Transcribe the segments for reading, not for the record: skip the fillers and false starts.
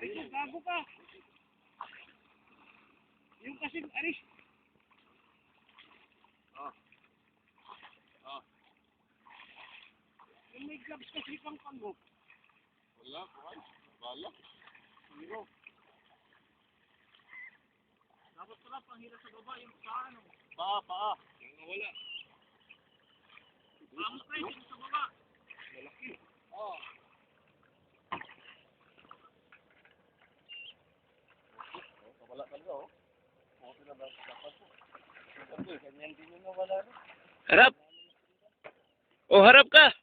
Ayun, gago ka. Yung kasing aris. Yung may gloves kasi pang panggo. Wala, kuhan. Bala. Zero. Dapat pala panghira sa baba yung paano. Paa. Yung nawala. Paano kayo dito sa baba? Malaki. Oo. Wala talaga, oh. Buti na ba dapat po. Kasi ganyan din yung nawala na. Harap! O, harap ka!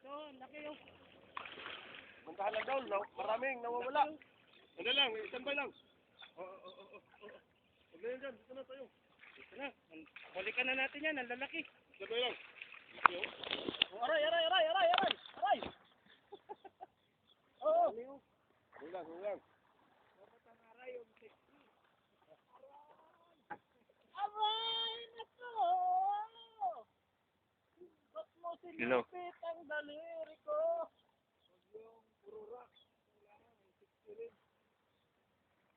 So, laki yung... Puntahan lang daw, maraming nawawala. Ano lang, standby lang. Oo. Huwag na yan dyan, dito na tayo. Ito na, balikan na natin yan, ang lalaki. Standby lang. Oh, aray! Oo. Huwag lang. Aray! Naku! Ba't mo Hello. sinipit ang daliri ko? Yung puro rock.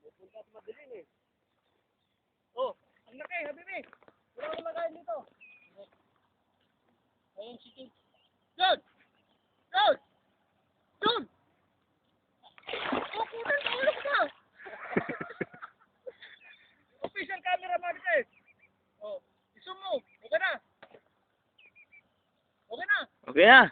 Pupunta at madilim eh. Oh, ang laki, habibi. Wala akong lagayin dito. Ayun si Jun. Jun! Oh, kunin ka ulit ka! Official camera Marquez. Oh, isom mo. Okay na. Okay na.